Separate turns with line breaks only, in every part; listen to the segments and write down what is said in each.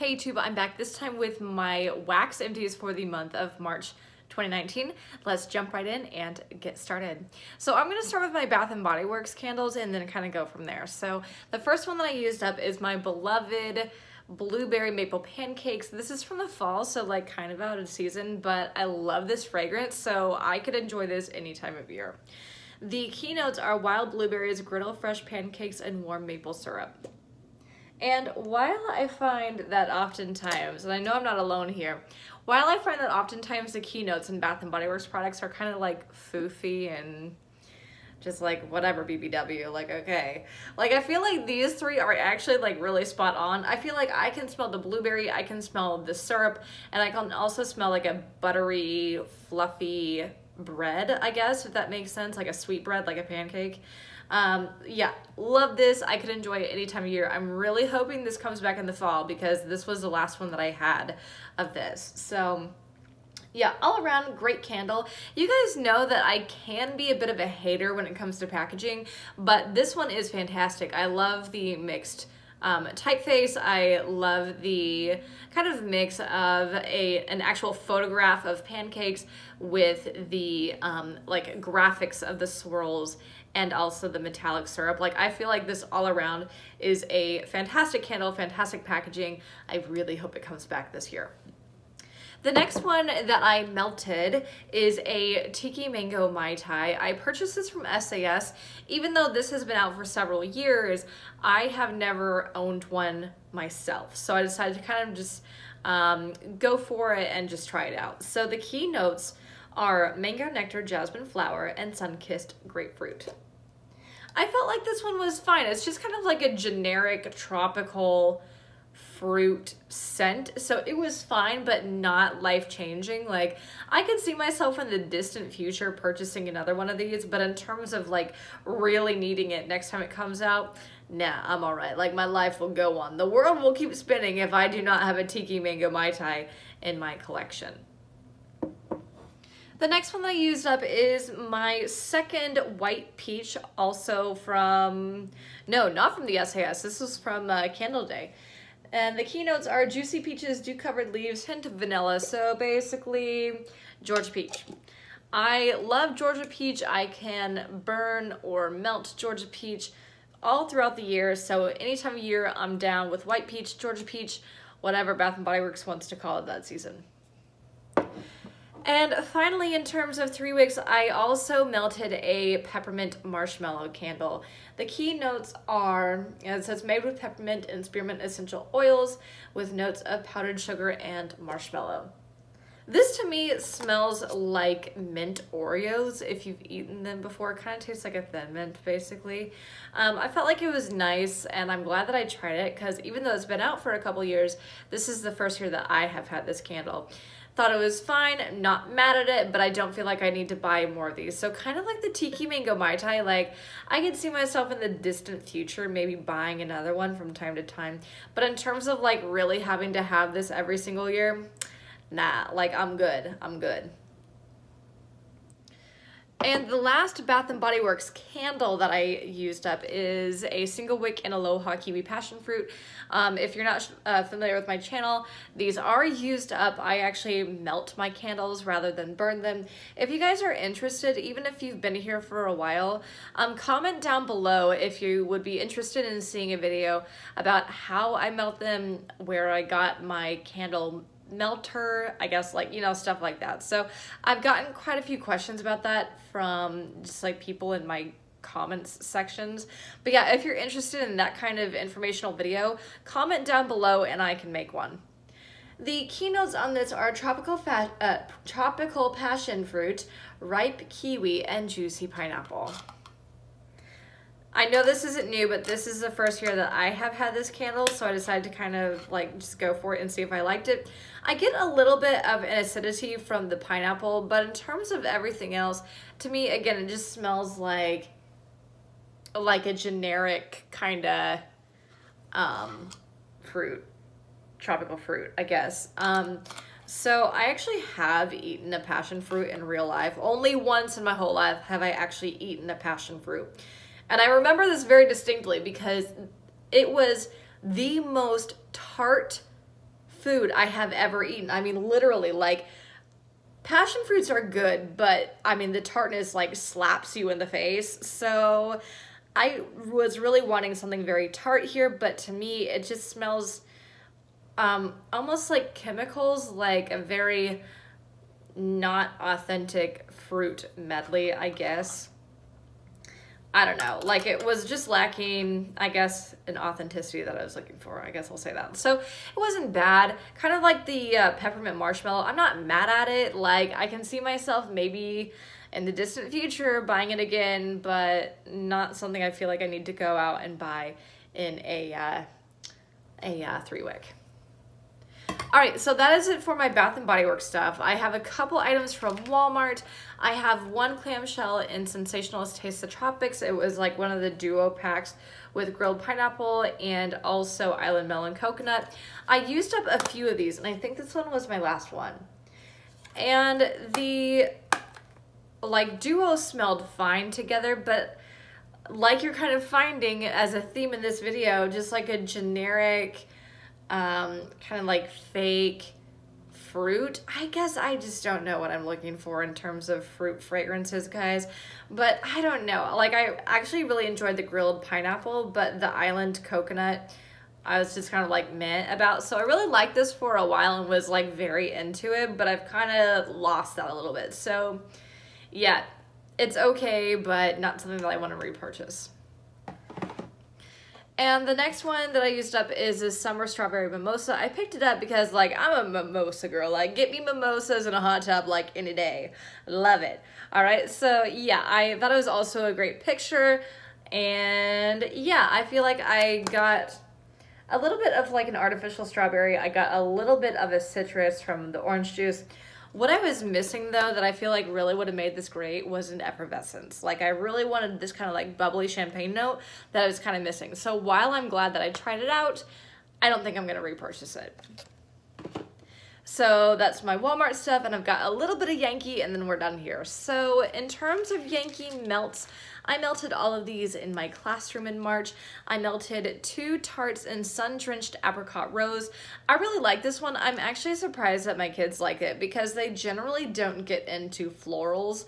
Hey YouTube, I'm back this time with my wax empties for the month of March 2019. Let's jump right in and get started. So I'm gonna start with my Bath & Body Works candles and then kind of go from there. So the first one that I used up is my beloved Blueberry Maple Pancakes. This is from the fall, so like kind of out of season, but I love this fragrance, so I could enjoy this any time of year. The keynotes are wild blueberries, griddle fresh pancakes, and warm maple syrup. And while I find that oftentimes, and I know I'm not alone here, while I find that oftentimes the keynotes in Bath & Body Works products are kind of like foofy and just like whatever BBW, like okay. Like I feel like these three are actually like really spot on. I feel like I can smell the blueberry, I can smell the syrup, and I can also smell like a buttery, fluffy bread, I guess, if that makes sense, like a sweet bread, like a pancake. Yeah, love this. I could enjoy it any time of year. I'm really hoping this comes back in the fall because this was the last one that I had of this. So yeah, all around great candle. You guys know that I can be a bit of a hater when it comes to packaging, but this one is fantastic. I love the mixed typeface. I love the kind of mix of an actual photograph of pancakes with the like graphics of the swirls and also the metallic syrup. Like I feel like this all around is a fantastic candle, fantastic packaging. I really hope it comes back this year. The next one that I melted is a Tiki Mango Mai Tai. I purchased this from SAS. Even though this has been out for several years, I have never owned one myself. So I decided to kind of just go for it and just try it out. So the key notes are mango nectar, jasmine flower, and sun-kissed grapefruit. I felt like this one was fine. It's just kind of like a generic tropical fruit scent, so it was fine but not life-changing. Like I could see myself in the distant future purchasing another one of these, but in terms of like really needing it next time it comes out, nah, I'm all right. Like my life will go on, the world will keep spinning if I do not have a Tiki Mango Mai Tai in my collection. The next one that I used up is my second white peach, also from, no, not from the SAS, this was from Candle Day. And the keynotes are juicy peaches, dew-covered leaves, hint of vanilla. So basically, Georgia peach. I love Georgia peach. I can burn or melt Georgia peach all throughout the year. So any time of year, I'm down with white peach, Georgia peach, whatever Bath & Body Works wants to call it that season. And finally, in terms of 3 weeks, I also melted a Peppermint Marshmallow candle. The key notes are, it says made with peppermint and spearmint essential oils with notes of powdered sugar and marshmallow. This to me smells like mint Oreos if you've eaten them before. It kind of tastes like a Thin Mint basically. I felt like it was nice and I'm glad that I tried it because even though it's been out for a couple years, this is the first year that I have had this candle. Thought it was fine, not mad at it, but I don't feel like I need to buy more of these. So kind of like the Tiki Mango Mai Tai, like I can see myself in the distant future maybe buying another one from time to time. But in terms of like really having to have this every single year, nah, like I'm good, I'm good. And the last Bath & Body Works candle that I used up is a single wick and Aloha Kiwi Passion Fruit. If you're not familiar with my channel, these are used up. I actually melt my candles rather than burn them. If you guys are interested, even if you've been here for a while, comment down below if you would be interested in seeing a video about how I melt them, where I got my candle melter, I guess, like, you know, stuff like that. So I've gotten quite a few questions about that from just like people in my comments sections. But yeah, if you're interested in that kind of informational video, comment down below and I can make one. The keynotes on this are tropical passion fruit, ripe kiwi, and juicy pineapple. I know this isn't new, but this is the first year that I have had this candle, so I decided to kind of like just go for it and see if I liked it. I get a little bit of an acidity from the pineapple, but in terms of everything else, to me, again, it just smells like a generic kind of fruit, tropical fruit, I guess. So I actually have eaten a passion fruit in real life. Only once in my whole life have I actually eaten a passion fruit. And I remember this very distinctly because it was the most tart food I have ever eaten. I mean, literally, like, passion fruits are good, but I mean, the tartness like slaps you in the face. So I was really wanting something very tart here, but to me, it just smells almost like chemicals, like a very not authentic fruit medley, I guess. I don't know, like it was just lacking, I guess, an authenticity that I was looking for. I guess I'll say that. So it wasn't bad. Kind of like the Peppermint Marshmallow. I'm not mad at it. Like, I can see myself maybe in the distant future buying it again, but not something I feel like I need to go out and buy in a 3-wick. All right, so that is it for my Bath & Body Works stuff. I have a couple items from Walmart. I have one clamshell in Sensationalist Taste the Tropics. It was like one of the duo packs with grilled pineapple and also island melon coconut. I used up a few of these, and I think this one was my last one. And the like duo smelled fine together, but like you're kind of finding as a theme in this video, just like a generic kind of like fake fruit. I guess I just don't know what I'm looking for in terms of fruit fragrances, guys, but I don't know. Like, I actually really enjoyed the grilled pineapple, but the island coconut I was just kind of like meh about. So I really liked this for a while and was like very into it, but I've kind of lost that a little bit. So yeah, it's okay, but not something that I want to repurchase. And the next one that I used up is this Summer Strawberry Mimosa. I picked it up because, like, I'm a mimosa girl. Like, get me mimosas in a hot tub, like, any day. Love it. All right, so, yeah, I thought it was also a great picture. And, yeah, I feel like I got a little bit of, like, an artificial strawberry. I got a little bit of a citrus from the orange juice. What I was missing, though, that I feel like really would have made this great was an effervescence. Like, I really wanted this kind of, like, bubbly champagne note that I was kind of missing. So while I'm glad that I tried it out, I don't think I'm going to repurchase it. So that's my Walmart stuff, and I've got a little bit of Yankee, and then we're done here. So in terms of Yankee melts, I melted all of these in my classroom in March. I melted 2 tarts in sun-drenched apricot rose. I really like this one. I'm actually surprised that my kids like it because they generally don't get into florals.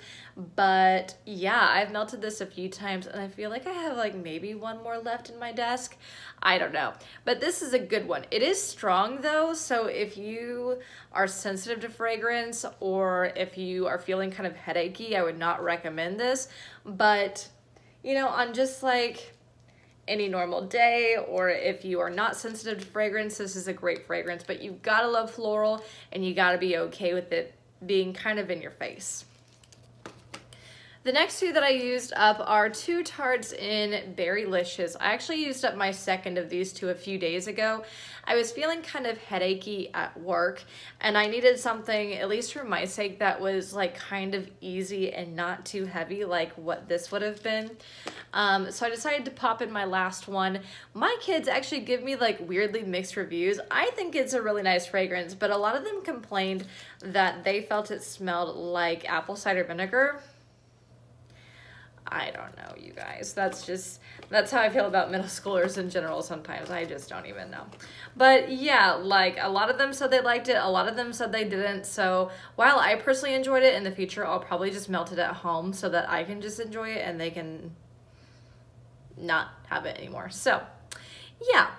But yeah, I've melted this a few times and I feel like I have like maybe one more left in my desk. I don't know. But this is a good one. It is strong though, so if you are sensitive to fragrance or if you are feeling kind of headachy, I would not recommend this. But, you know, on just like any normal day, or if you are not sensitive to fragrance, this is a great fragrance. But you've got to love floral and you got to be okay with it being kind of in your face. The next 2 that I used up are 2 tarts in Berrylicious. I actually used up my second of these 2 a few days ago. I was feeling kind of headachy at work and I needed something, at least for my sake, that was like kind of easy and not too heavy like what this would have been. So I decided to pop in my last one. My kids actually give me like weirdly mixed reviews. I think it's a really nice fragrance, but a lot of them complained that they felt it smelled like apple cider vinegar. I don't know, you guys. That's how I feel about middle schoolers in general sometimes. I just don't even know. But yeah, like a lot of them said they liked it. A lot of them said they didn't. So while I personally enjoyed it, in the future, I'll probably just melt it at home so that I can just enjoy it and they can not have it anymore. So yeah.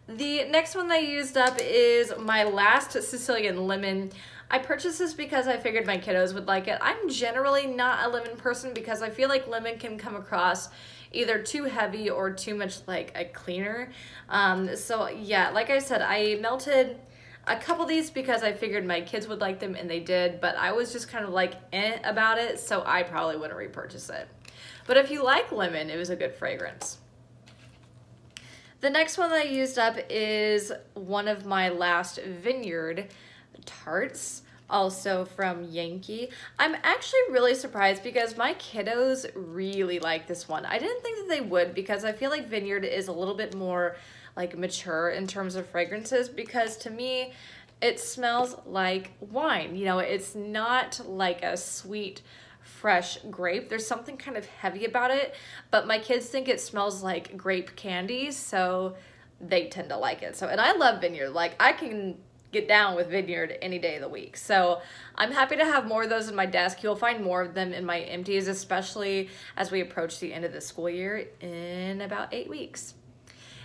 The next one I used up is my last Sicilian Lemon. I purchased this because I figured my kiddos would like it. I'm generally not a lemon person because I feel like lemon can come across either too heavy or too much like a cleaner. So yeah, like I said, I melted a couple of these because I figured my kids would like them and they did, but I was just kind of like about it, so I probably wouldn't repurchase it. But if you like lemon, it was a good fragrance. The next one that I used up is one of my last Vineyard tarts, also from Yankee. I'm actually really surprised because my kiddos really like this one. I didn't think that they would because I feel like Vineyard is a little bit more like mature in terms of fragrances, because to me it smells like wine. You know, it's not like a sweet fresh grape. There's something kind of heavy about it, but my kids think it smells like grape candy, so they tend to like it. So, and I love Vineyard. Like, I can get down with Vineyard any day of the week. So I'm happy to have more of those in my desk. You'll find more of them in my empties, especially as we approach the end of the school year in about 8 weeks.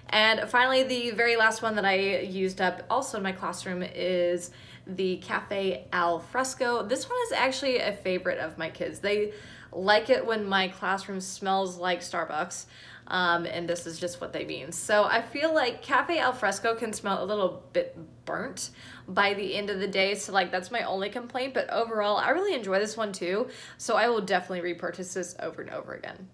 And finally, the very last one that I used up also in my classroom is the Cafe Al Fresco. This one is actually a favorite of my kids. They like it when my classroom smells like Starbucks. And this is just what they mean. So I feel like Cafe Al Fresco can smell a little bit burnt by the end of the day. So like that's my only complaint, but overall I really enjoy this one too. So I will definitely repurchase this over and over again.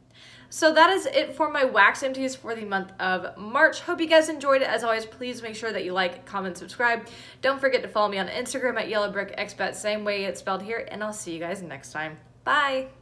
So that is it for my wax empties for the month of March. Hope you guys enjoyed it. As always, please make sure that you like, comment, subscribe. Don't forget to follow me on Instagram at yellowbrickxbet, same way it's spelled here, and I'll see you guys next time. Bye!